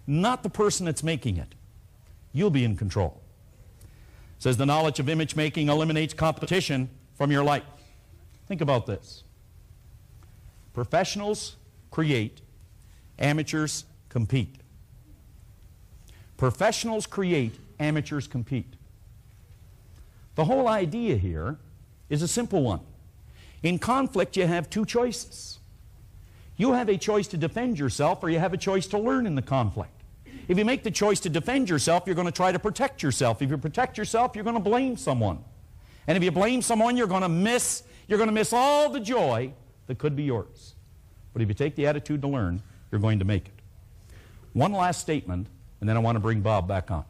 not the person that's making it. You'll be in control. It says the knowledge of image making eliminates competition from your life. Think about this. Professionals create, amateurs compete. Professionals create, amateurs compete. The whole idea here is a simple one. In conflict, you have two choices. You have a choice to defend yourself, or you have a choice to learn in the conflict. If you make the choice to defend yourself, you're going to try to protect yourself. If you protect yourself, you're going to blame someone. And if you blame someone, you're going to miss all the joy that could be yours. But if you take the attitude to learn, you're going to make it. One last statement, and then I want to bring Bob back on.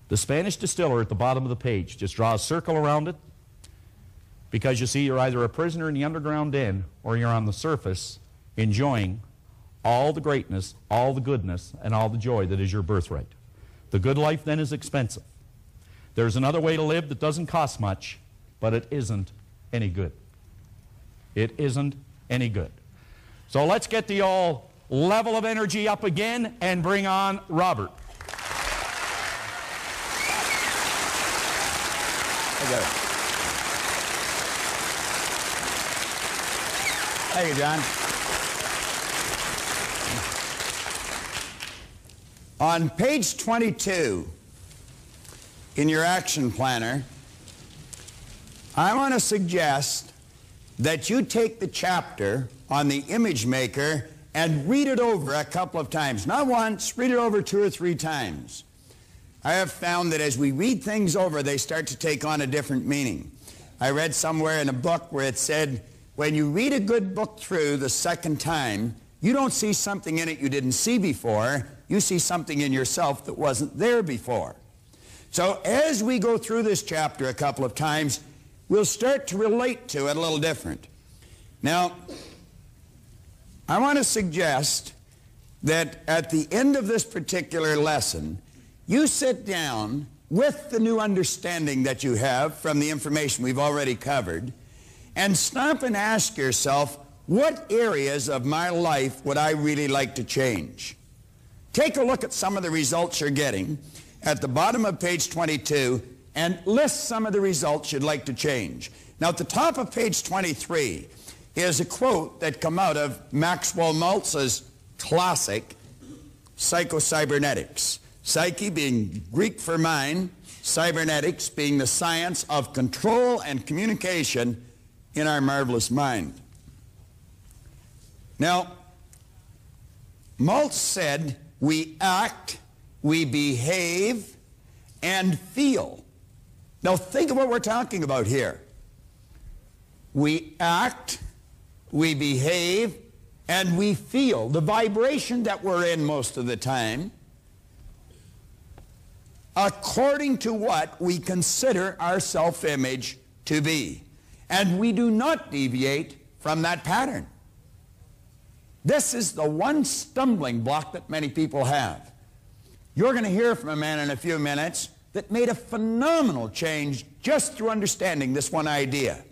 The Spanish distiller at the bottom of the page, just draw a circle around it, because you see you're either a prisoner in the underground den or you're on the surface enjoying all the greatness, all the goodness, and all the joy that is your birthright. The good life then is expensive. There's another way to live that doesn't cost much, but it isn't any good. It isn't any good. So let's get the all level of energy up again and bring on Robert. Okay. Thank you, John. On page 22 in your action planner, I want to suggest that you take the chapter on the image maker and read it over a couple of times. Not once, read it over 2 or 3 times. I have found that as we read things over, they start to take on a different meaning. I read somewhere in a book where it said, when you read a good book through the second time, you don't see something in it you didn't see before. You see something in yourself that wasn't there before. So as we go through this chapter a couple of times, we'll start to relate to it a little different. Now, I want to suggest that at the end of this particular lesson, you sit down with the new understanding that you have from the information we've already covered, and stop and ask yourself, what areas of my life would I really like to change? Take a look at some of the results you're getting at the bottom of page 22 and list some of the results you'd like to change. Now, at the top of page 23 is a quote that come out of Maxwell Maltz's classic Psycho-Cybernetics. Psyche being Greek for mind, cybernetics being the science of control and communication in our marvelous mind. Now, Maltz said, we act, we behave, and feel. Now think of what we're talking about here. We act, we behave, and we feel. The vibration that we're in most of the time, according to what we consider our self-image to be. And we do not deviate from that pattern. This is the one stumbling block that many people have. You're going to hear from a man in a few minutes that made a phenomenal change just through understanding this one idea.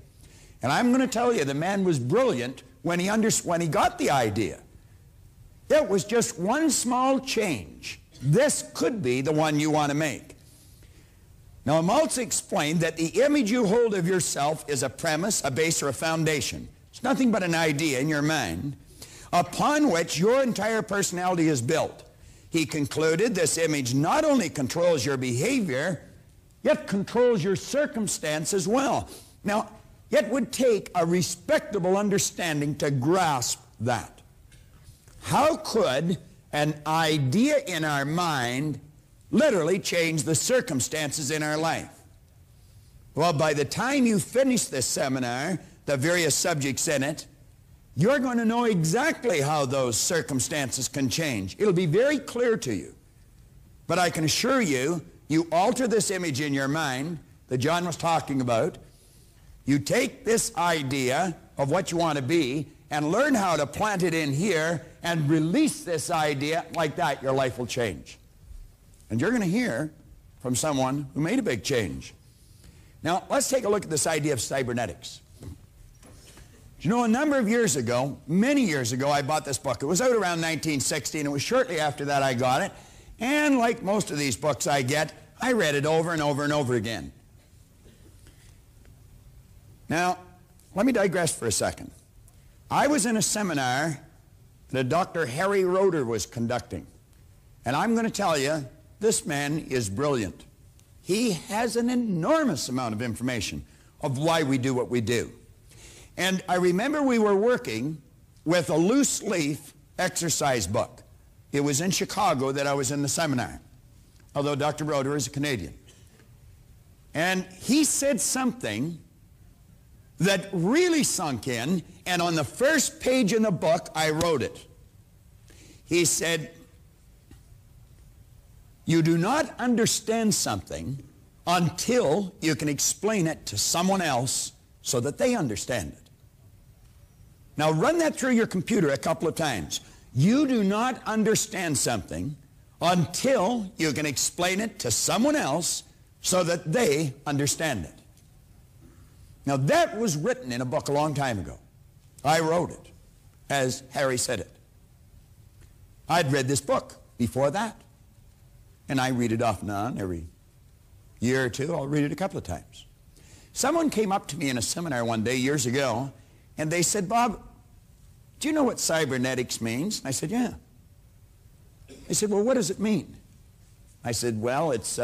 And I'm going to tell you, the man was brilliant when he got the idea. It was just one small change. This could be the one you want to make. Now, Maltz explained that the image you hold of yourself is a premise, a base, or a foundation. It's nothing but an idea in your mind upon which your entire personality is built. He concluded this image not only controls your behavior, yet controls your circumstance as well. Now, it would take a respectable understanding to grasp that. How could an idea in our mind literally change the circumstances in our life? Well, by the time you finish this seminar, the various subjects in it, you're going to know exactly how those circumstances can change. It'll be very clear to you. But I can assure you, you alter this image in your mind that John was talking about. You take this idea of what you want to be and learn how to plant it in here and release this idea. Like that, your life will change. And you're going to hear from someone who made a big change. Now, let's take a look at this idea of cybernetics. You know, a number of years ago, many years ago, I bought this book. It was out around 1960, and it was shortly after that I got it. And like most of these books I get, I read it over and over and over again. Now, let me digress for a second. I was in a seminar that Dr. Harry Roeder was conducting. And I'm going to tell you, this man is brilliant. He has an enormous amount of information of why we do what we do. And I remember we were working with a loose leaf exercise book. It was in Chicago that I was in the seminar, although Dr. Roeder is a Canadian. And he said something that really sunk in, and on the first page in the book, I wrote it. He said, "You do not understand something until you can explain it to someone else so that they understand it." Now run that through your computer a couple of times. You do not understand something until you can explain it to someone else so that they understand it. Now that was written in a book a long time ago. I wrote it as Harry said it. I'd read this book before that, and I read it off and on every year or two. I'll read it a couple of times. Someone came up to me in a seminar one day years ago, and they said, "Bob, do you know what cybernetics means?" I said, "Yeah." They said, "Well, what does it mean?" I said, "Well, it's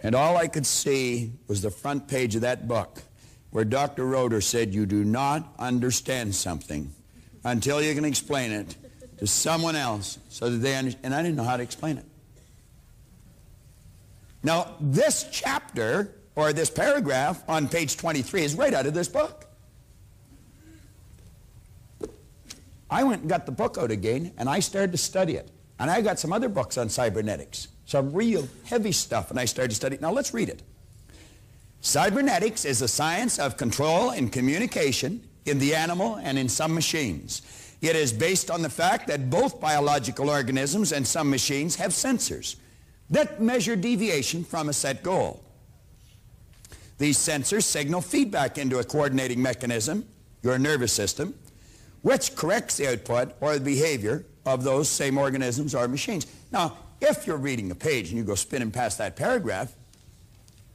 and all I could see was the front page of that book where Dr. Roeder said, "You do not understand something until you can explain it to someone else so that they understand." And I didn't know how to explain it. Now, this chapter, or this paragraph on page 23 is right out of this book. I went and got the book out again, and I started to study it. And I got some other books on cybernetics, some real heavy stuff, and I started to study it. Now, let's read it. "Cybernetics is the science of control and communication in the animal and in some machines. It is based on the fact that both biological organisms and some machines have sensors that measure deviation from a set goal. These sensors signal feedback into a coordinating mechanism, your nervous system, which corrects the output or the behavior of those same organisms or machines." Now, if you're reading a page and you go spinning past that paragraph,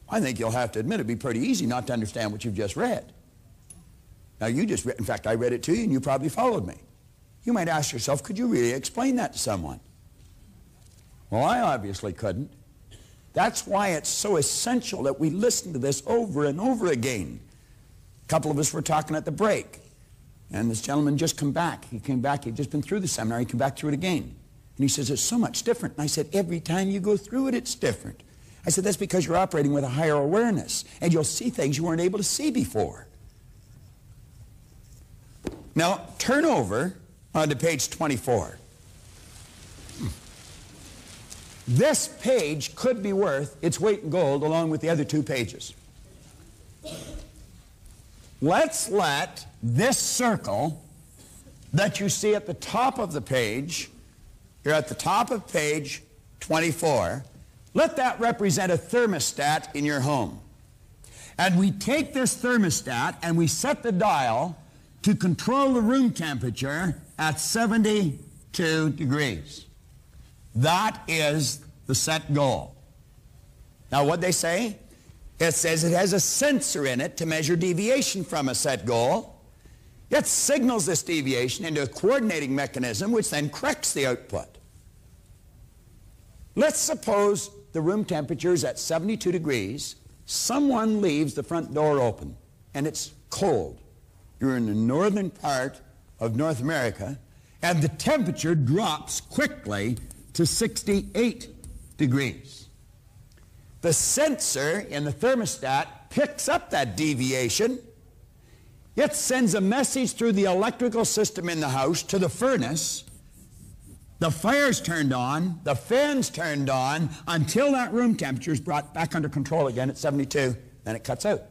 I think you'll have to admit it'd be pretty easy not to understand what you've just read. Now, you just read, in fact, I read it to you and you probably followed me. You might ask yourself, could you really explain that to someone? Well, I obviously couldn't. That's why it's so essential that we listen to this over and over again. A couple of us were talking at the break, and this gentleman just come back. He came back, he'd just been through the seminar, he came back through it again. And he says, "It's so much different." And I said, "Every time you go through it, it's different." I said, "That's because you're operating with a higher awareness, and you'll see things you weren't able to see before." Now, turn over onto page 24. This page could be worth its weight in gold along with the other two pages. Let's let this circle that you see at the top of the page, you're at the top of page 24, let that represent a thermostat in your home. And we take this thermostat and we set the dial to control the room temperature at 72 degrees. That is the set goal. Now, what they say? It says it has a sensor in it to measure deviation from a set goal. It signals this deviation into a coordinating mechanism which then corrects the output. Let's suppose the room temperature is at 72 degrees. Someone leaves the front door open and it's cold. You're in the northern part of North America and the temperature drops quickly to 68 degrees. The sensor in the thermostat picks up that deviation. It sends a message through the electrical system in the house to the furnace. The fire's turned on, the fan's turned on, until that room temperature is brought back under control again at 72, then it cuts out.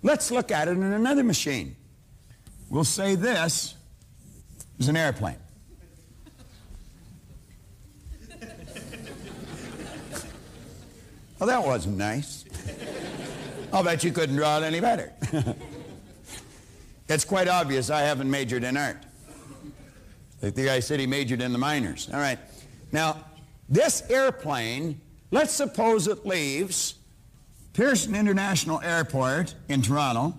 Let's look at it in another machine. We'll say this is an airplane. Well, that wasn't nice. I'll bet you couldn't draw it any better. It's quite obvious I haven't majored in art. Like the guy said he majored in the minors. All right. Now, this airplane, let's suppose it leaves Pearson International Airport in Toronto,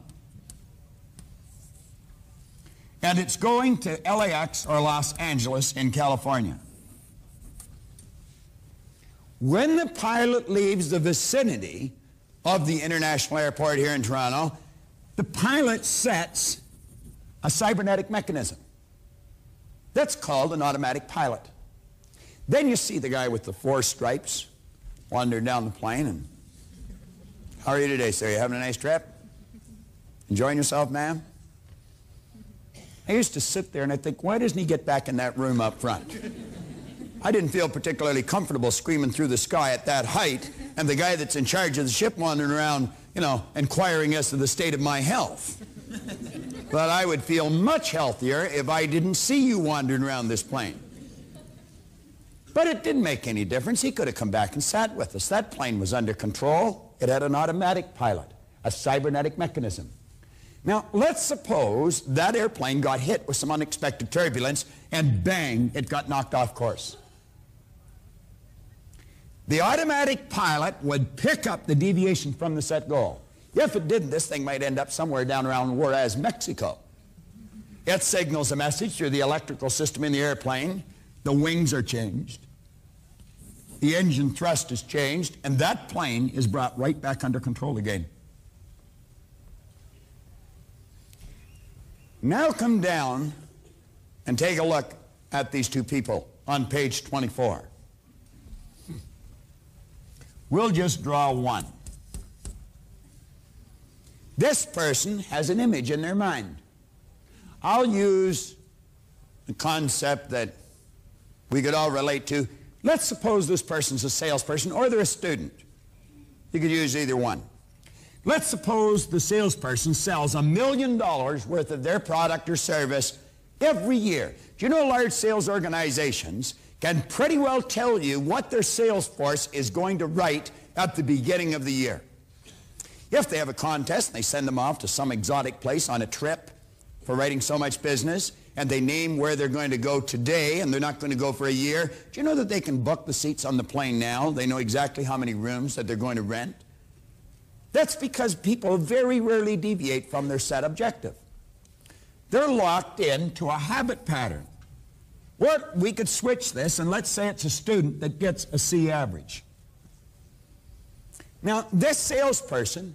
and it's going to LAX or Los Angeles in California. When the pilot leaves the vicinity of the international airport here in Toronto, the pilot sets a cybernetic mechanism. That's called an automatic pilot. Then you see the guy with the 4 stripes wandering down the plane, and how are you today, sir? You having a nice trip? Enjoying yourself, ma'am? I used to sit there and I think, why doesn't he get back in that room up front? I didn't feel particularly comfortable screaming through the sky at that height, and the guy that's in charge of the ship wandering around, you know, inquiring as to the state of my health. But I would feel much healthier if I didn't see you wandering around this plane. But it didn't make any difference. He could have come back and sat with us. That plane was under control. It had an automatic pilot, a cybernetic mechanism. Now, let's suppose that airplane got hit with some unexpected turbulence, and bang, it got knocked off course. The automatic pilot would pick up the deviation from the set goal. If it didn't, this thing might end up somewhere down around Juarez, Mexico. It signals a message through the electrical system in the airplane. The wings are changed. The engine thrust is changed, and that plane is brought right back under control again. Now come down and take a look at these two people on page 24. We'll just draw one. This person has an image in their mind. I'll use the concept that we could all relate to. Let's suppose this person's a salesperson or they're a student. You could use either one. Let's suppose the salesperson sells $1 million worth of their product or service every year. Do you know large sales organizations can pretty well tell you what their sales force is going to write at the beginning of the year? If they have a contest and they send them off to some exotic place on a trip for writing so much business, and they name where they're going to go today, and they're not going to go for a year, do you know that they can book the seats on the plane now? They know exactly how many rooms that they're going to rent. That's because people very rarely deviate from their set objective. They're locked into a habit pattern. What we could switch this, and let's say it's a student that gets a C average. Now, this salesperson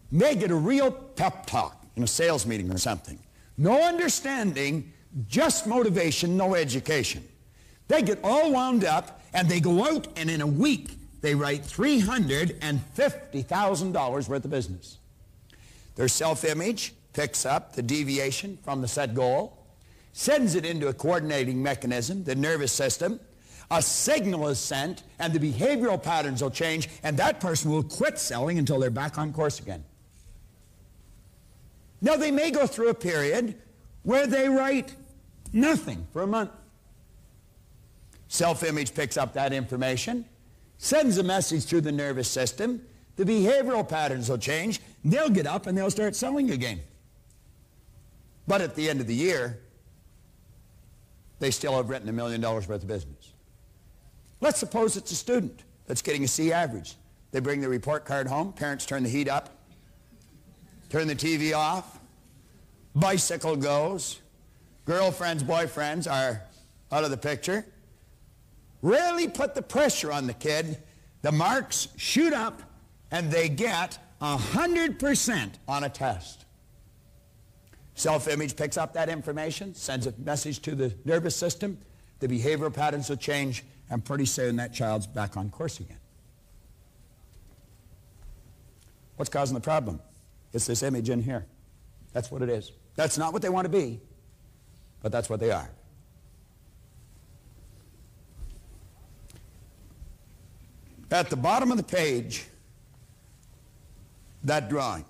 may get a real pep talk in a sales meeting or something. No understanding, just motivation, no education. They get all wound up, and they go out, and in a week, they write $350,000 worth of business. Their self-image picks up the deviation from the set goal, sends it into a coordinating mechanism, the nervous system. A signal is sent, and the behavioral patterns will change, and that person will quit selling until they're back on course again. Now, they may go through a period where they write nothing for a month. Self-image picks up that information, sends a message through the nervous system. The behavioral patterns will change. They'll get up and they'll start selling again. But at the end of the year, they still have written $1 million worth of business. Let's suppose it's a student that's getting a C average. They bring the report card home. Parents turn the heat up, turn the TV off, bicycle goes, girlfriends, boyfriends are out of the picture. Really put the pressure on the kid. The marks shoot up, and they get 100% on a test. Self-image picks up that information, sends a message to the nervous system. The behavioral patterns will change, and pretty soon that child's back on course again. What's causing the problem? It's this image in here. That's what it is. That's not what they want to be, but that's what they are. At the bottom of the page, that drawing.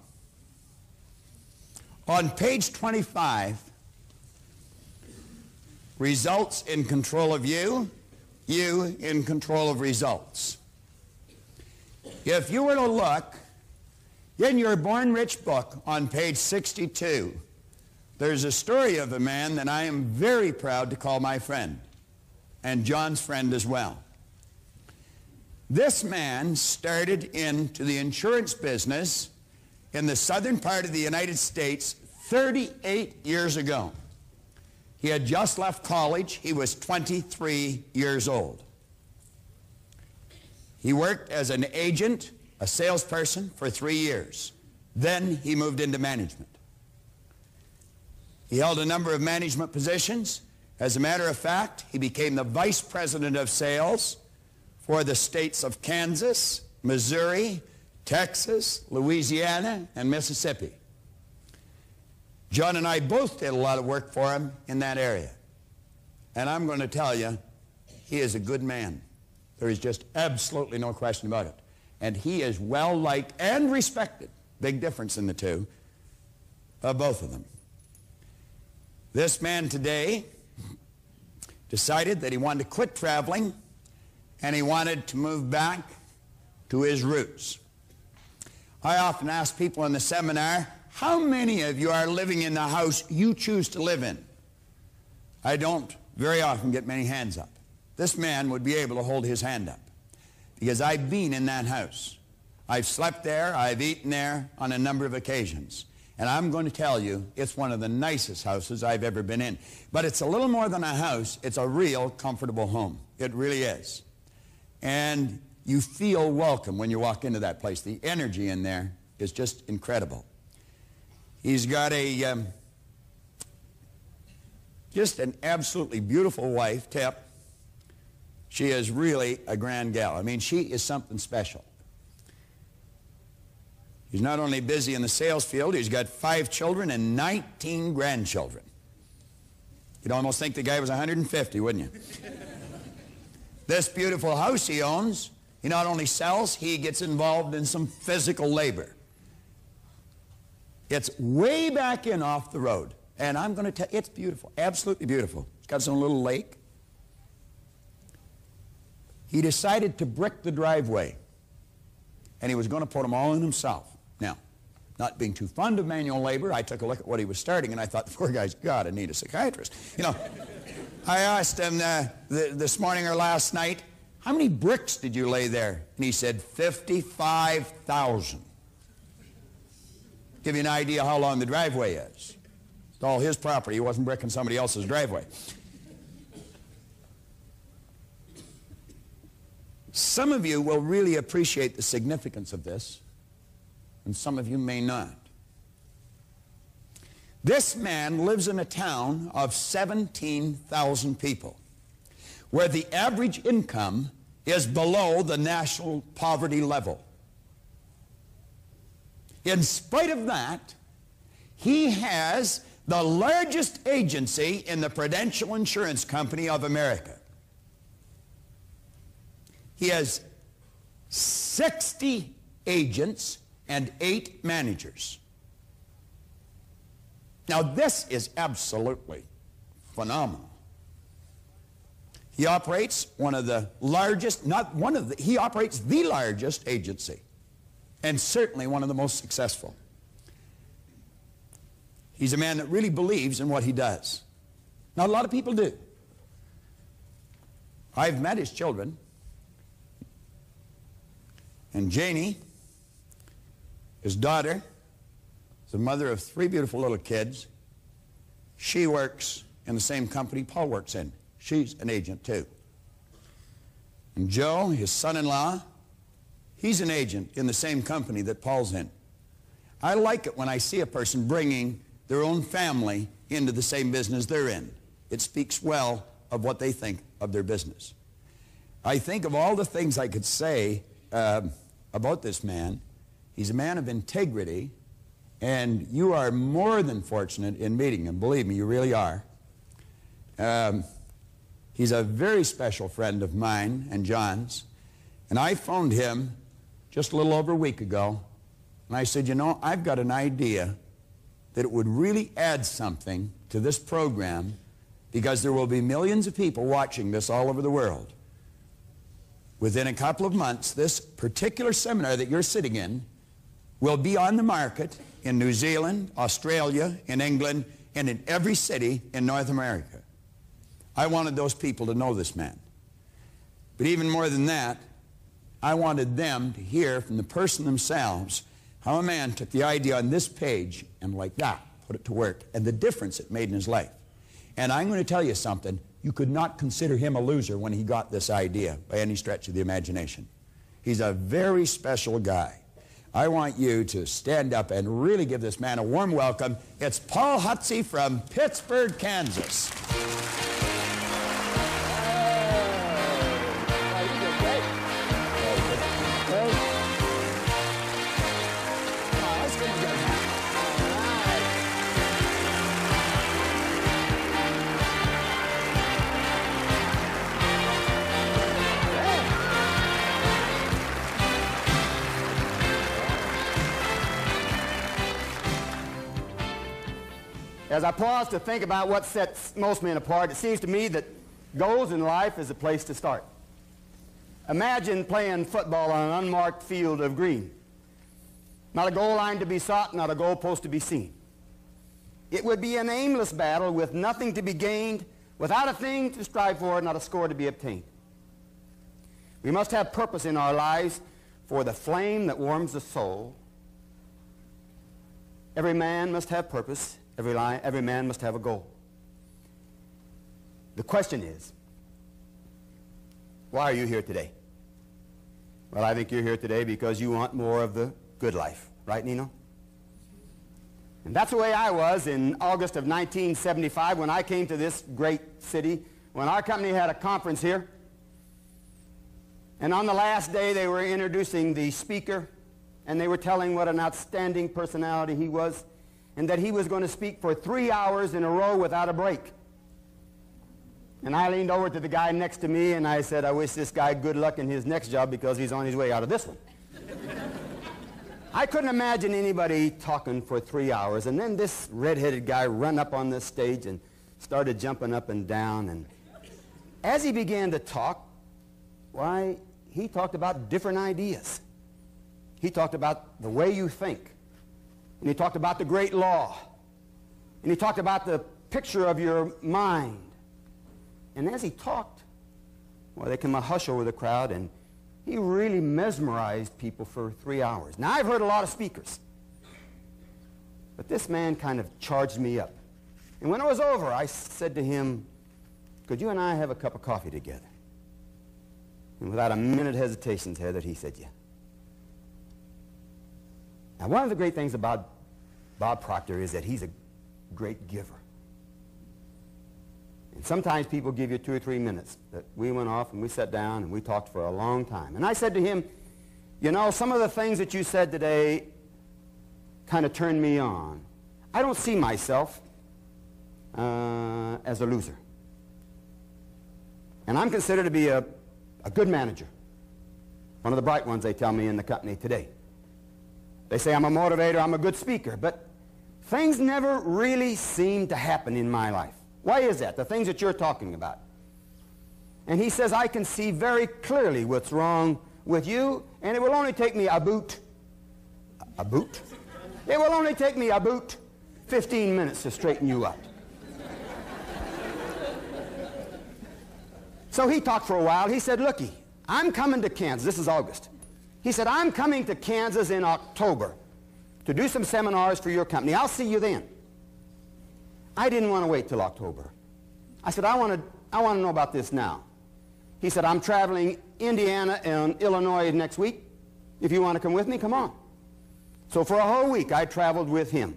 On page 25, results in control of you, you in control of results. If you were to look in your Born Rich book on page 62, there's a story of a man that I am very proud to call my friend, and John's friend as well. This man started into the insurance business in the southern part of the United States 38 years ago. He had just left college. He was 23 years old. He worked as an agent, a salesperson, for 3 years. Then he moved into management. He held a number of management positions. As a matter of fact, he became the vice president of sales for the states of Kansas, Missouri, Texas, Louisiana, and Mississippi. John and I both did a lot of work for him in that area. And I'm going to tell you, he is a good man. There is just absolutely no question about it. And he is well-liked and respected. Big difference in the two, of both of them. This man today decided that he wanted to quit traveling and he wanted to move back to his roots. I often ask people in the seminar, how many of you are living in the house you choose to live in? I don't very often get many hands up. This man would be able to hold his hand up because I've been in that house. I've slept there, I've eaten there on a number of occasions. And I'm going to tell you, it's one of the nicest houses I've ever been in. But it's a little more than a house, it's a real comfortable home. It really is. And you feel welcome when you walk into that place. The energy in there is just incredible. He's got a just an absolutely beautiful wife, Tip. She is really a grand gal. I mean, she is something special. He's not only busy in the sales field, he's got 5 children and 19 grandchildren. You'd almost think the guy was 150, wouldn't you? This beautiful house he owns, he not only sells, he gets involved in some physical labor. It's way back in off the road. And I'm going to tell you, it's beautiful, absolutely beautiful. It's got its own little lake. He decided to brick the driveway. And he was going to put them all in himself. Now, not being too fond of manual labor, I took a look at what he was starting, and I thought, the poor guy's got to need a psychiatrist. You know, I asked him this morning or last night, how many bricks did you lay there? And he said, 55,000. Give you an idea how long the driveway is. It's all his property. He wasn't bricking somebody else's driveway. Some of you will really appreciate the significance of this, and some of you may not. This man lives in a town of 17,000 people, where the average income is below the national poverty level. In spite of that, he has the largest agency in the Prudential Insurance Company of America. He has 60 agents and 8 managers. Now, this is absolutely phenomenal. He operates one of the largest, he operates the largest agency, and certainly one of the most successful. He's a man that really believes in what he does. Now, a lot of people do. I've met his children. And Janie, his daughter, is the mother of 3 beautiful little kids. She works in the same company Paul works in. She's an agent too. And Joe, his son-in-law, he's an agent in the same company that Paul's in. I like it when I see a person bringing their own family into the same business they're in. It speaks well of what they think of their business. I think of all the things I could say about this man. He's a man of integrity, and you are more than fortunate in meeting him. Believe me, you really are. He's a very special friend of mine and John's, and I phoned him just a little over a week ago, and I said, you know, I've got an idea that it would really add something to this program, because there will be millions of people watching this all over the world. within a couple of months, this particular seminar that you're sitting in will be on the market in New Zealand, Australia, in England, and in every city in North America. I wanted those people to know this man. But even more than that, I wanted them to hear from the person themselves how a man took the idea on this page and like that, put it to work, and the difference it made in his life. And I'm going to tell you something. You could not consider him a loser when he got this idea by any stretch of the imagination. He's a very special guy. I want you to stand up and really give this man a warm welcome. It's Paul Hutsey from Pittsburgh, Kansas. As I pause to think about what sets most men apart, it seems to me that goals in life is a place to start. Imagine playing football on an unmarked field of green. Not a goal line to be sought, not a goal post to be seen. It would be an aimless battle with nothing to be gained, without a thing to strive for, not a score to be obtained. We must have purpose in our lives for the flame that warms the soul. Every man must have purpose. Every man must have a goal. The question is, why are you here today? Well, I think you're here today because you want more of the good life. Right, Nino? And that's the way I was in August of 1975 when I came to this great city, when our company had a conference here. And on the last day, they were introducing the speaker, and they were telling what an outstanding personality he was, and that he was going to speak for 3 hours in a row without a break. And I leaned over to the guy next to me and I said, I wish this guy good luck in his next job because he's on his way out of this one. I couldn't imagine anybody talking for 3 hours. And then this red-headed guy ran up on this stage and started jumping up and down. And as he began to talk, why, he talked about different ideas. He talked about the way you think. And he talked about the great law. And he talked about the picture of your mind. And as he talked, well, there came a hush over the crowd, and he really mesmerized people for 3 hours. Now, I've heard a lot of speakers, but this man kind of charged me up. And when it was over, I said to him, could you and I have a cup of coffee together? And without a minute hesitation, Heather, he said, yeah. Now, one of the great things about Bob Proctor is that he's a great giver. And sometimes people give you 2 or 3 minutes. But we went off and we sat down and we talked for a long time. And I said to him, you know, some of the things that you said today kind of turned me on. I don't see myself as a loser. And I'm considered to be a good manager. One of the bright ones, they tell me, in the company today. They say I'm a motivator, I'm a good speaker, but things never really seem to happen in my life. Why is that? The things that you're talking about. And he says, I can see very clearly what's wrong with you, and it will only take me about, It will only take me about 15 minutes to straighten you up. So he talked for a while. He said, looky, I'm coming to Kansas. This is August. He said, I'm coming to Kansas in October to do some seminars for your company. I'll see you then. I didn't want to wait till October. I said, I want to know about this now. He said, I'm traveling Indiana and Illinois next week. If you want to come with me, come on. So for a whole week, I traveled with him.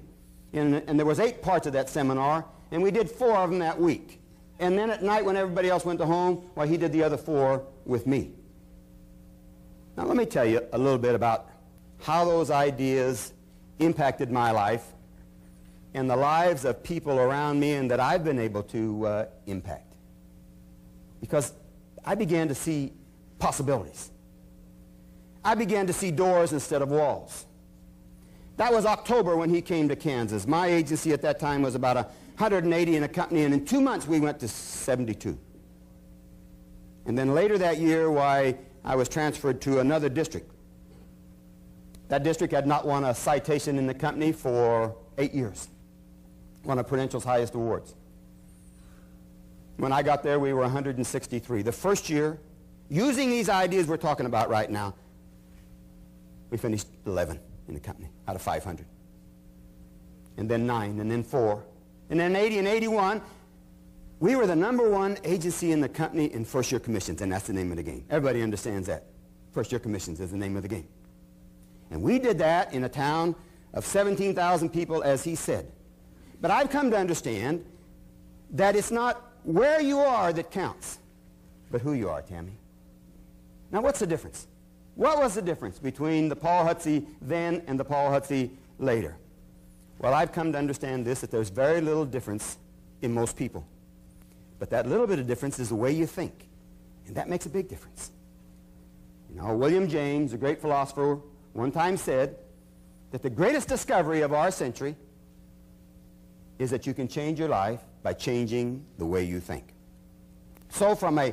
And there was 8 parts of that seminar, and we did 4 of them that week. And then at night, when everybody else went to home, well, he did the other 4 with me. Now, let me tell you a little bit about how those ideas impacted my life and the lives of people around me and that I've been able to impact. Because I began to see possibilities. I began to see doors instead of walls. That was October when he came to Kansas. My agency at that time was about 180 in a company, and in 2 months we went to 72. And then later that year, why, I was transferred to another district. That district had not won a citation in the company for 8 years. One of Prudential's highest awards. When I got there, we were 163. The first year, using these ideas we're talking about right now, we finished 11 in the company out of 500. And then 9, and then 4. And then 80 and 81, we were the #1 agency in the company in first-year commissions, and that's the name of the game. Everybody understands that. First-year commissions is the name of the game. And we did that in a town of 17,000 people, as he said. But I've come to understand that it's not where you are that counts, but who you are, Tammy. Now, what's the difference? What was the difference between the Paul Hutsey then and the Paul Hutsey later? Well, I've come to understand this, that there's very little difference in most people. But that little bit of difference is the way you think. And that makes a big difference. You know, William James, a great philosopher, one time said that the greatest discovery of our century is that you can change your life by changing the way you think. So from a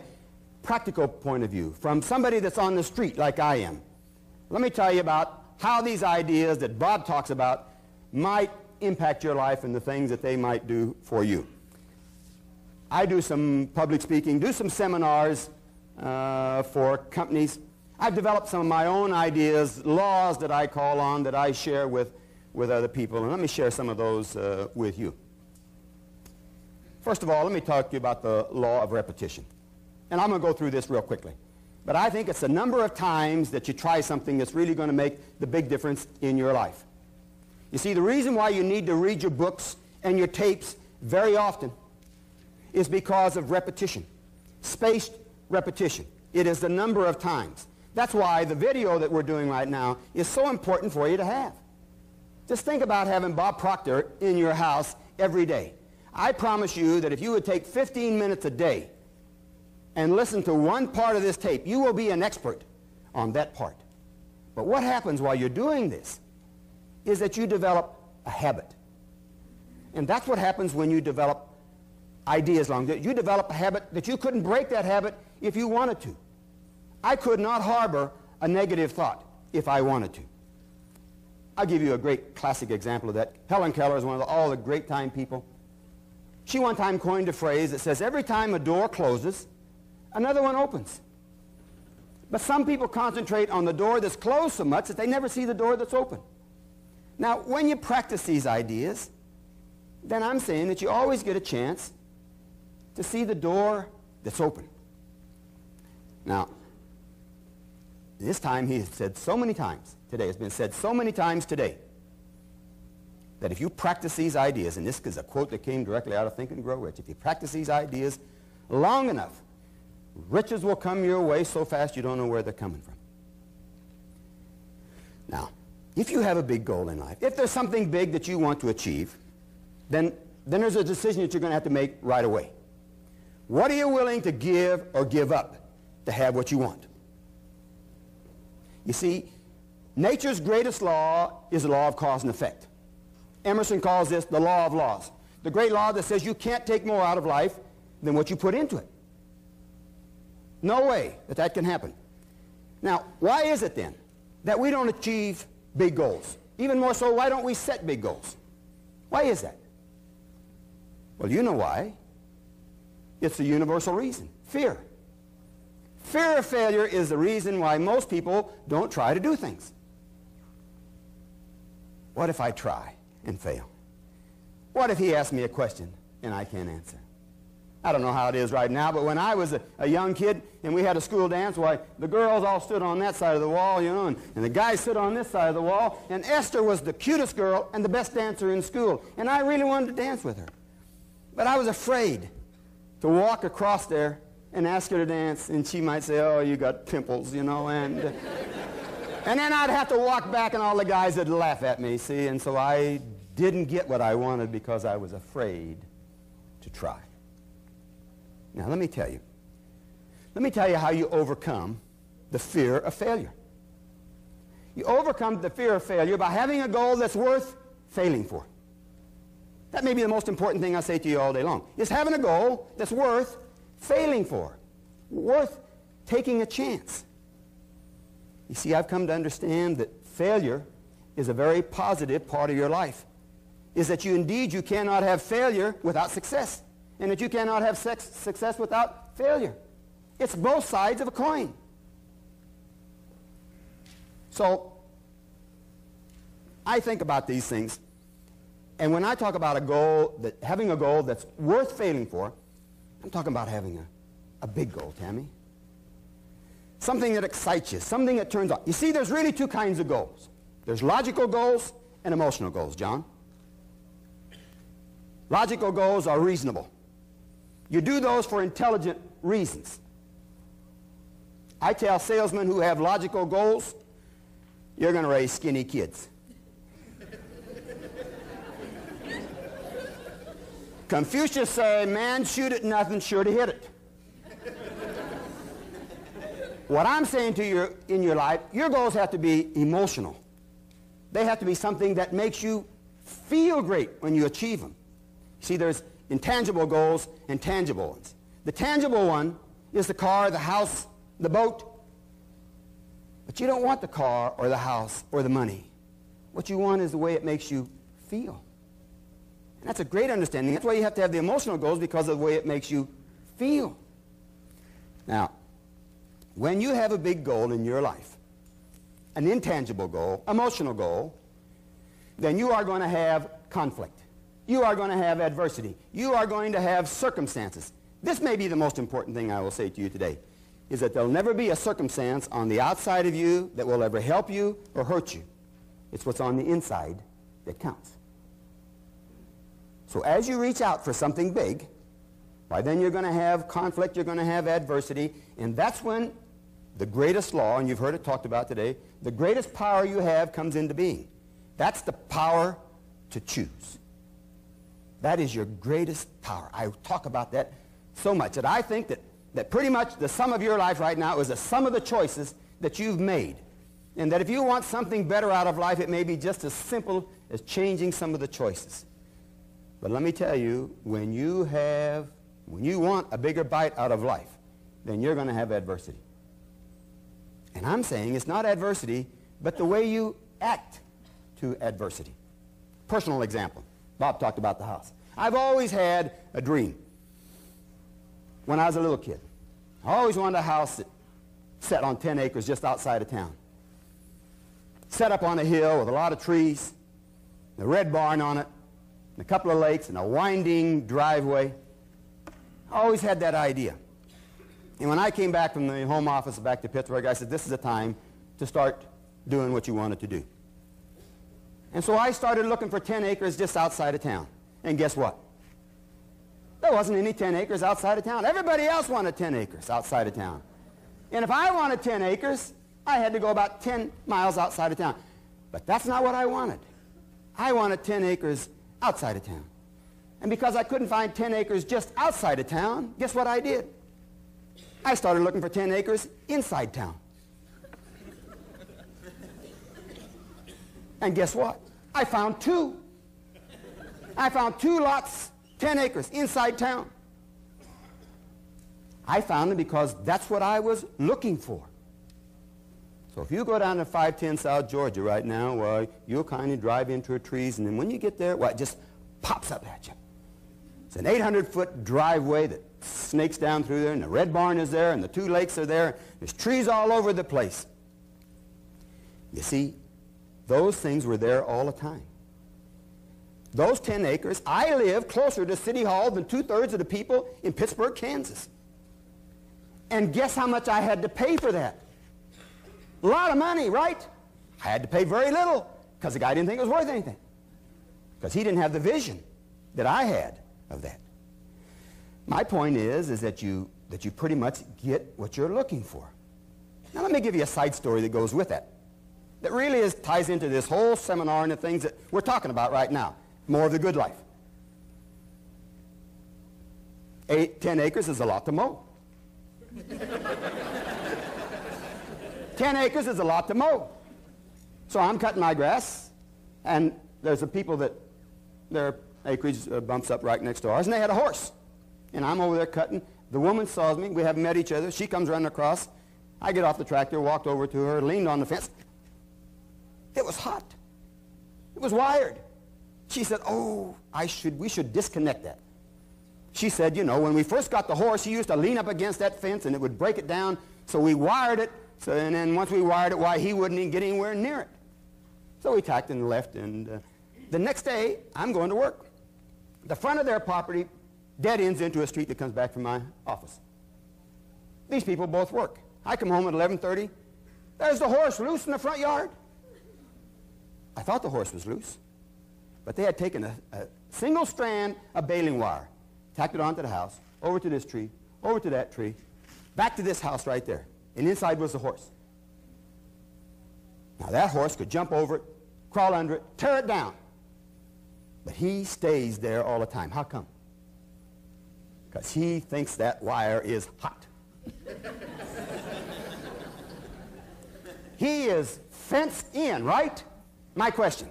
practical point of view, from somebody that's on the street like I am, let me tell you about how these ideas that Bob talks about might impact your life and the things that they might do for you. I do some public speaking, do some seminars for companies. I've developed some of my own ideas, laws that I call on, that I share with other people. And let me share some of those with you. First of all, let me talk to you about the law of repetition. And I'm going to go through this real quickly. But I think it's the number of times that you try something that's really going to make the big difference in your life. You see, the reason why you need to read your books and your tapes very often is because of repetition, spaced repetition. It is the number of times. That's why the video that we're doing right now is so important for you to have. Just think about having Bob Proctor in your house every day. I promise you that if you would take 15 minutes a day and listen to one part of this tape, you will be an expert on that part. But what happens while you're doing this is that you develop a habit. And that's what happens when you develop ideas long. You develop a habit that you couldn't break that habit if you wanted to. I could not harbor a negative thought if I wanted to. I'll give you a great classic example of that. Helen Keller is one of all the great time people. She one time coined a phrase that says, every time a door closes, another one opens. But some people concentrate on the door that's closed so much that they never see the door that's open. Now, when you practice these ideas, then I'm saying that you always get a chance to see the door that's open. Now, this time he has said so many times today, it's been said so many times today, that if you practice these ideas, and this is a quote that came directly out of Think and Grow Rich, if you practice these ideas long enough, riches will come your way so fast you don't know where they're coming from. Now, if you have a big goal in life, if there's something big that you want to achieve, then there's a decision that you're going to have to make right away. What are you willing to give or give up to have what you want? You see, nature's greatest law is the law of cause and effect. Emerson calls this the law of laws. The great law that says you can't take more out of life than what you put into it. No way that can happen. Now, why is it then that we don't achieve big goals? Even more so, why don't we set big goals? Why is that? Well, you know why. It's the universal reason. Fear. Fear of failure is the reason why most people don't try to do things. What if I try and fail? What if he asks me a question and I can't answer? I don't know how it is right now, but when I was a young kid and we had a school dance, why, the girls all stood on that side of the wall, you know, and the guys stood on this side of the wall, and Esther was the cutest girl and the best dancer in school, and I really wanted to dance with her. But I was afraid to walk across there and ask her to dance, and she might say, oh, you got pimples, you know, and then I'd have to walk back and all the guys would laugh at me, see, and so I didn't get what I wanted because I was afraid to try. Now, let me tell you how you overcome the fear of failure. You overcome the fear of failure by having a goal that's worth failing for. That may be the most important thing I say to you all day long, is having a goal that's worth failing for, worth taking a chance. You see, I've come to understand that failure is a very positive part of your life. Is that you indeed you cannot have failure without success, and that you cannot have success without failure. It's both sides of a coin. So I think about these things, and when I talk about a goal, having a goal that's worth failing for, I'm talking about having a big goal, Tammy. Something that excites you, something that turns on. You see, there's really two kinds of goals. There's logical goals and emotional goals, John. Logical goals are reasonable. You do those for intelligent reasons. I tell salesmen who have logical goals, you're going to raise skinny kids. Confucius said, man shoot at nothing, sure to hit it. What I'm saying to you in your life, your goals have to be emotional. They have to be something that makes you feel great when you achieve them. See, there's intangible goals and tangible ones. The tangible one is the car, the house, the boat. But you don't want the car or the house or the money. What you want is the way it makes you feel. And that's a great understanding. That's why you have to have the emotional goals, because of the way it makes you feel. Now, when you have a big goal in your life, an intangible goal, emotional goal, then you are going to have conflict. You are going to have adversity. You are going to have circumstances. This may be the most important thing I will say to you today, is that there'll never be a circumstance on the outside of you that will ever help you or hurt you. It's what's on the inside that counts. So as you reach out for something big, why then you're going to have conflict, you're going to have adversity, and that's when the greatest law, and you've heard it talked about today, the greatest power you have comes into being. That's the power to choose. That is your greatest power. I talk about that so much that I think that pretty much the sum of your life right now is the sum of the choices that you've made. And that if you want something better out of life, it may be just as simple as changing some of the choices. But let me tell you, when you want a bigger bite out of life, then you're going to have adversity. And I'm saying it's not adversity, but the way you act to adversity. Personal example. Bob talked about the house. I've always had a dream when I was a little kid. I always wanted a house that set on 10 acres just outside of town. Set up on a hill with a lot of trees, the red barn on it, and a couple of lakes, and a winding driveway. I always had that idea. And when I came back from the home office back to Pittsburgh, I said, this is the time to start doing what you wanted to do. And so I started looking for 10 acres just outside of town. And guess what? There wasn't any 10 acres outside of town. Everybody else wanted 10 acres outside of town. And if I wanted 10 acres, I had to go about 10 miles outside of town. But that's not what I wanted. I wanted 10 acres outside of town. And because I couldn't find 10 acres just outside of town, guess what I did? I started looking for 10 acres inside town. And guess what? I found two. I found 2 lots, 10 acres inside town. I found them because that's what I was looking for. So if you go down to 510 South Georgia right now, well, you'll kind of drive into the trees, and then when you get there, well, it just pops up at you. It's an 800-foot driveway that snakes down through there, and the red barn is there, and the 2 lakes are there. There's trees all over the place. You see, those things were there all the time. Those 10 acres, I live closer to City Hall than 2/3 of the people in Pittsburgh, Kansas. And guess how much I had to pay for that? A lot of money, right? I had to pay very little because the guy didn't think it was worth anything. Because he didn't have the vision that I had of that. My point is that you pretty much get what you're looking for. Now let me give you a side story that goes with that really ties into this whole seminar and the things that we're talking about right now. More of the good life. 10 acres is a lot to mow. 10 acres is a lot to mow. So I'm cutting my grass, and there's a people that their acreage bumps up right next to ours, and they had a horse. And I'm over there cutting. The woman saws me. We haven't met each other. She comes running across. I get off the tractor, walked over to her, leaned on the fence. It was hot. It was wired. She said, oh, we should disconnect that. She said, you know, when we first got the horse, he used to lean up against that fence and it would break it down, so we wired it, and then once we wired it, why, he wouldn't even get anywhere near it. So we tacked and left, and the next day, I'm going to work. The front of their property dead ends into a street that comes back from my office. These people both work. I come home at 11:30. There's the horse loose in the front yard. I thought the horse was loose, but they had taken a single strand of baling wire, tacked it onto the house, over to this tree, over to that tree, back to this house right there, and inside was the horse. Now that horse could jump over it, crawl under it, tear it down, but he stays there all the time. How come? Because he thinks that wire is hot. He is fenced in, right? My question,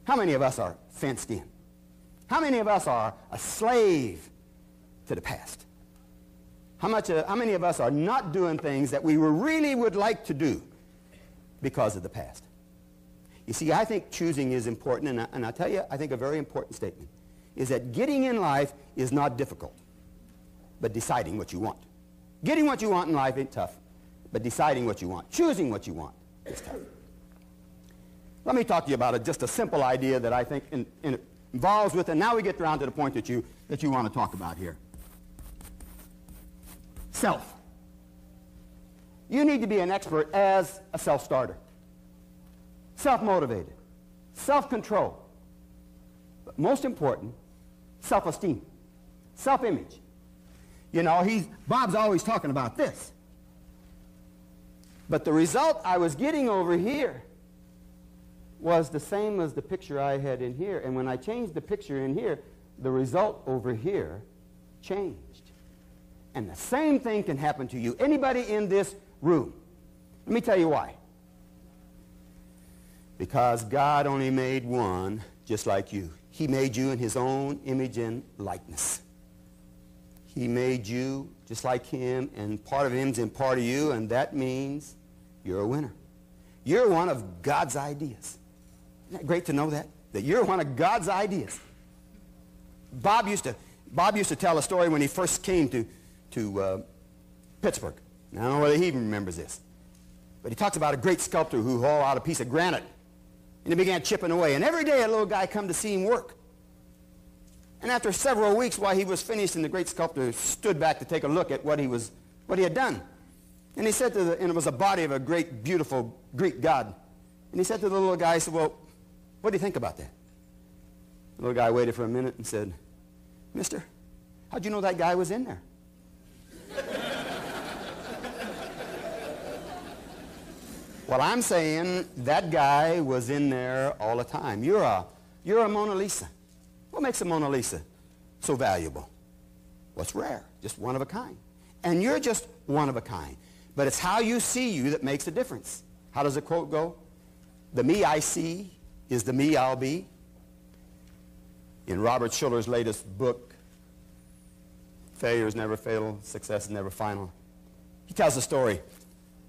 how many of us are fenced in? How many of us are a slave to the past? How many of us are not doing things that we really would like to do because of the past? You see, I think choosing is important, and I'll tell you, I think a very important statement is that getting in life is not difficult, but deciding what you want. Getting what you want in life ain't tough, but deciding what you want, choosing what you want, is tough. Let me talk to you about just a simple idea that I think involves with it. Now we get around to the point that you want to talk about here. Self. You need to be an expert as a self-starter. Self-motivated. Self-control. But most important, self-esteem. Self-image. You know, Bob's always talking about this. But the result I was getting over here was the same as the picture I had in here. And when I changed the picture in here, the result over here changed. And the same thing can happen to you. Anybody in this room. Let me tell you why. Because God only made one just like you. He made you in his own image and likeness. He made you just like him, and part of him's in part of you, and that means you're a winner. You're one of God's ideas. Isn't that great to know that? That you're one of God's ideas. Bob used to tell a story when he first came to Pittsburgh. Now, I don't know whether he even remembers this. But he talks about a great sculptor who hauled out a piece of granite, and he began chipping away. And every day a little guy come to see him work. And after several weeks, while he was finished, and the great sculptor stood back to take a look at what he had done. And he said to and it was a body of a great, beautiful Greek god. And he said to the little guy, he said, well, what do you think about that? The little guy waited for a minute and said, mister, how'd you know that guy was in there? Well, I'm saying that guy was in there all the time. You're a Mona Lisa. What makes a Mona Lisa so valuable? What's rare? Just one of a kind. And you're just one of a kind. But it's how you see you that makes a difference. How does the quote go? The me I see is the me I'll be. In Robert Schuller's latest book, Failure is Never Fatal, Success is Never Final, he tells a story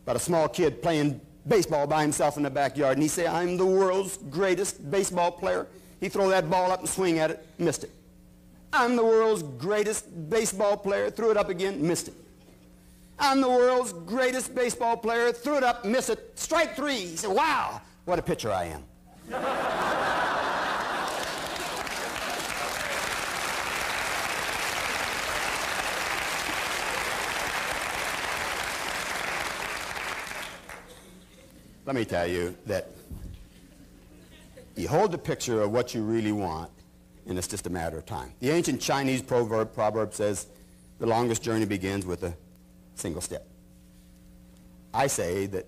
about a small kid playing baseball by himself in the backyard, and he said, I'm the world's greatest baseball player. He throw that ball up and swing at it, missed it. I'm the world's greatest baseball player, threw it up again, missed it. I'm the world's greatest baseball player, threw it up, missed it, strike three. He said, wow, what a pitcher I am. Let me tell you that you hold the picture of what you really want, and it's just a matter of time. The ancient Chinese proverb says, the longest journey begins with a single step. I say that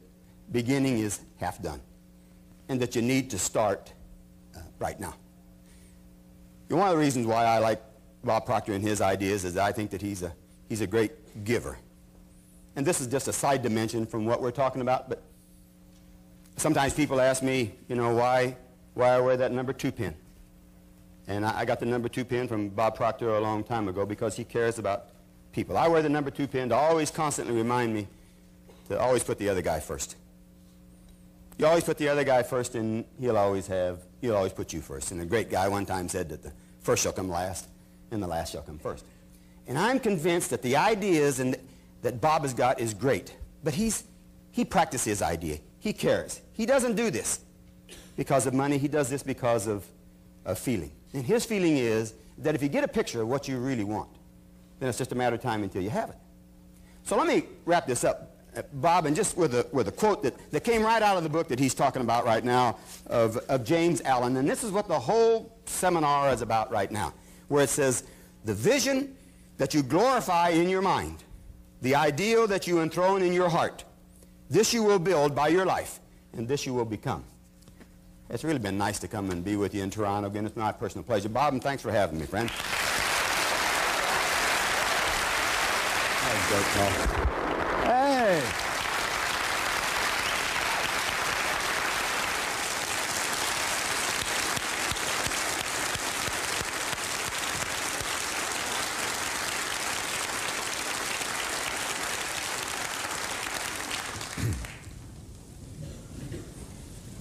beginning is half done, and that you need to start right now. And one of the reasons why I like Bob Proctor and his ideas is I think that he's a great giver. And this is just a side dimension from what we're talking about, but sometimes people ask me, you know, why I wear that number 2 pin. And I got the number 2 pin from Bob Proctor a long time ago because he cares about people. I wear the number 2 pin to always constantly remind me to always put the other guy first. You always put the other guy first, and he'll always put you first. And a great guy one time said that the first shall come last, and the last shall come first. And I'm convinced that the ideas that Bob has got is great. But he practices his idea. He cares. He doesn't do this because of money. He does this because of feeling. And his feeling is that if you get a picture of what you really want, then it's just a matter of time until you have it. So let me wrap this up, Bob, and just with a quote that came right out of the book that he's talking about right now of James Allen. And this is what the whole seminar is about right now, where it says, the vision that you glorify in your mind, the ideal that you enthrone in your heart, this you will build by your life, and this you will become. It's really been nice to come and be with you in Toronto again. It's my personal pleasure. Bob, and thanks for having me, friend. Hey!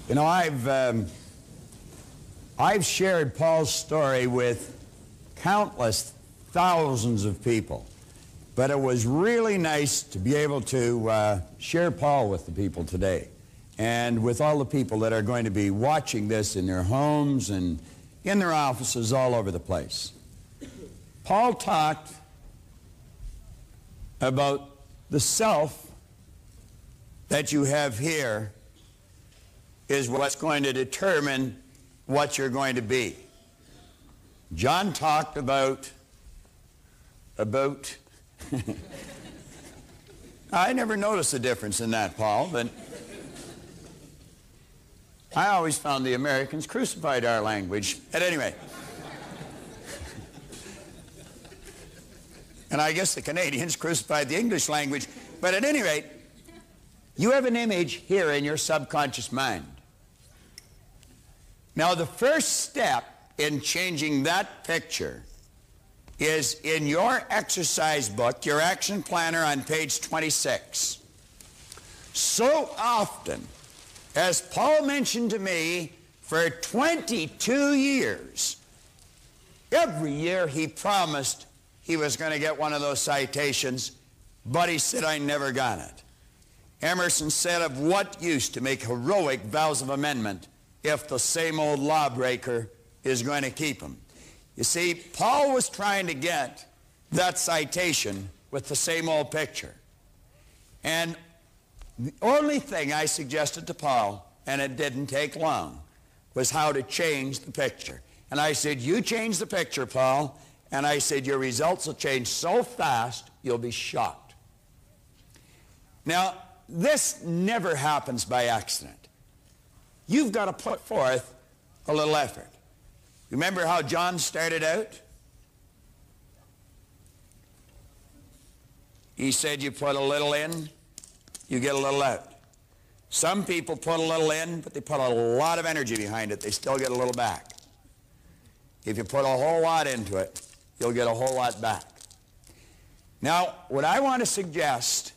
You know, I've shared Paul's story with countless thousands of people, but it was really nice to be able to share Paul with the people today, and with all the people that are going to be watching this in their homes and in their offices all over the place. Paul talked about the self that you have here is what's going to determine what you're going to be. John talked about I never noticed the difference in that, Paul, but I always found the Americans crucified our language. At any rate. And I guess the Canadians crucified the English language. But at any rate, you have an image here in your subconscious mind. Now, the first step in changing that picture is in your exercise book, your action planner on page 26. So often, as Paul mentioned to me, for 22 years, every year he promised he was going to get one of those citations, but he said, I never got it. Emerson said, of what use to make heroic vows of amendment if the same old lawbreaker is going to keep them? You see, Paul was trying to get that citation with the same old picture. And the only thing I suggested to Paul, and it didn't take long, was how to change the picture. And I said, you change the picture, Paul, and I said, your results will change so fast, you'll be shocked. Now, this never happens by accident. You've got to put forth a little effort. Remember how John started out? He said you put a little in, you get a little out. Some people put a little in, but they put a lot of energy behind it. They still get a little back. If you put a whole lot into it, you'll get a whole lot back. Now, what I want to suggest,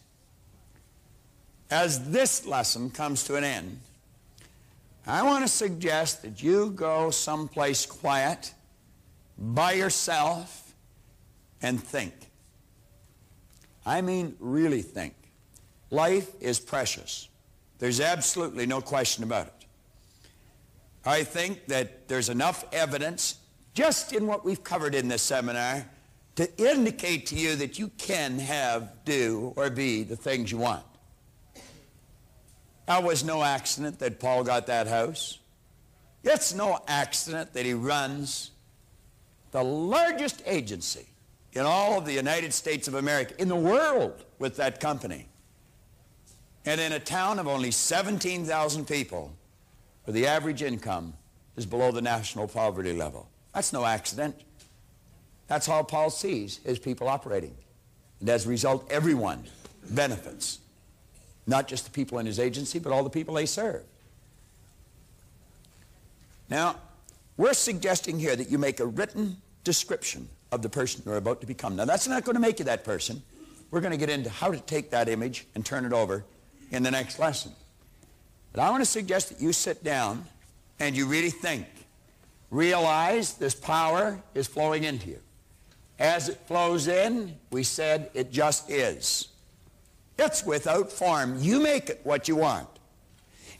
as this lesson comes to an end, I want to suggest that you go someplace quiet, by yourself, and think. I mean, really think. Life is precious. There's absolutely no question about it. I think that there's enough evidence, just in what we've covered in this seminar, to indicate to you that you can have, do, or be the things you want. That was no accident that Paul got that house. It's no accident that he runs the largest agency in all of the United States of America, in the world, with that company. And in a town of only 17,000 people, where the average income is below the national poverty level. That's no accident. That's how Paul sees his people operating. And as a result, everyone benefits. Not just the people in his agency, but all the people they serve. Now, we're suggesting here that you make a written description of the person you're about to become. Now, that's not going to make you that person. We're going to get into how to take that image and turn it over in the next lesson. But I want to suggest that you sit down and you really think. Realize this power is flowing into you. As it flows in, we said it just is. It's without form. You make it what you want.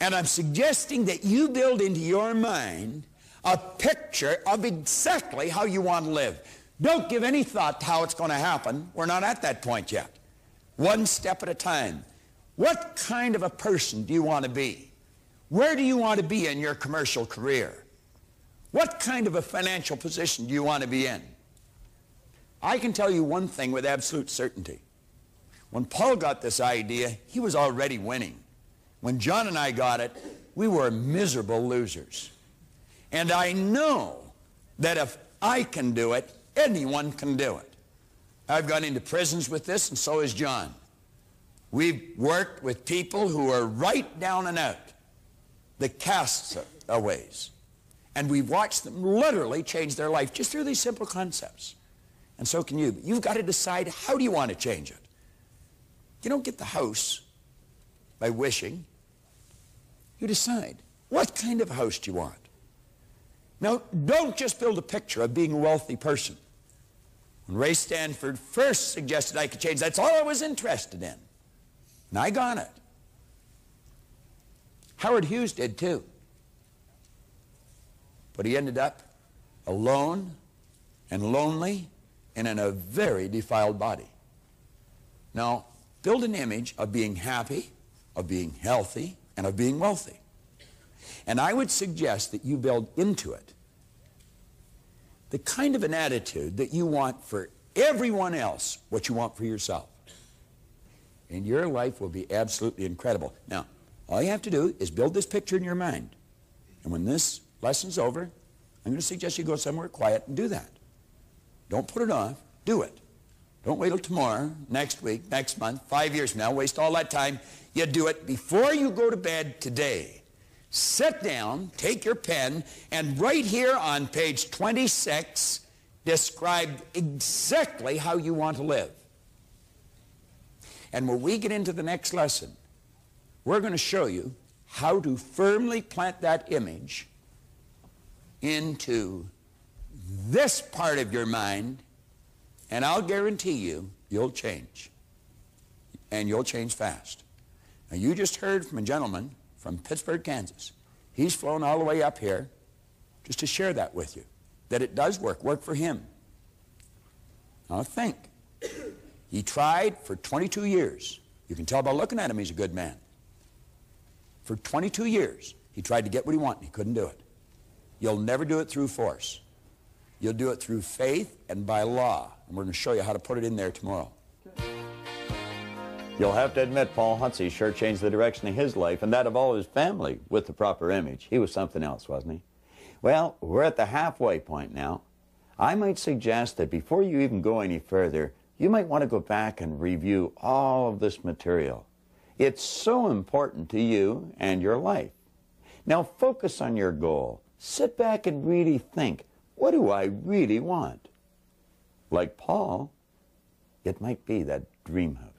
And I'm suggesting that you build into your mind a picture of exactly how you want to live. Don't give any thought to how it's going to happen. We're not at that point yet. One step at a time. What kind of a person do you want to be? Where do you want to be in your commercial career? What kind of a financial position do you want to be in? I can tell you one thing with absolute certainty. When Paul got this idea, he was already winning. When John and I got it, we were miserable losers. And I know that if I can do it, anyone can do it. I've gone into prisons with this, and so has John. We've worked with people who are right down and out, the castaways. And we've watched them literally change their life just through these simple concepts. And so can you. But you've got to decide, how do you want to change it? You don't get the house by wishing. You decide, what kind of house do you want? Now, don't just build a picture of being a wealthy person. When Ray Stanford first suggested I could change, that's all I was interested in. And I got it. Howard Hughes did too. But he ended up alone and lonely and in a very defiled body. Now, build an image of being happy, of being healthy, and of being wealthy. And I would suggest that you build into it the kind of an attitude that you want for everyone else, what you want for yourself. And your life will be absolutely incredible. Now, all you have to do is build this picture in your mind. And when this lesson's over, I'm going to suggest you go somewhere quiet and do that. Don't put it off. Do it. Don't wait till tomorrow, next week, next month, 5 years from now. Waste all that time. You do it before you go to bed today. Sit down, take your pen, and right here on page 26, describe exactly how you want to live. And when we get into the next lesson, we're going to show you how to firmly plant that image into this part of your mind, and I'll guarantee you, you'll change. And you'll change fast. Now, you just heard from a gentleman from Pittsburgh, Kansas. He's flown all the way up here just to share that with you, that it does work for him. Now think. He tried for 22 years. You can tell by looking at him he's a good man. For 22 years, he tried to get what he wanted, and he couldn't do it. You'll never do it through force. You'll do it through faith and by law. And we're going to show you how to put it in there tomorrow. You'll have to admit, Paul Huntsey sure changed the direction of his life and that of all his family with the proper image. He was something else, wasn't he? Well, we're at the halfway point now. I might suggest that before you even go any further, you might want to go back and review all of this material. It's so important to you and your life. Now focus on your goal. Sit back and really think, what do I really want? Like Paul, it might be that dream house.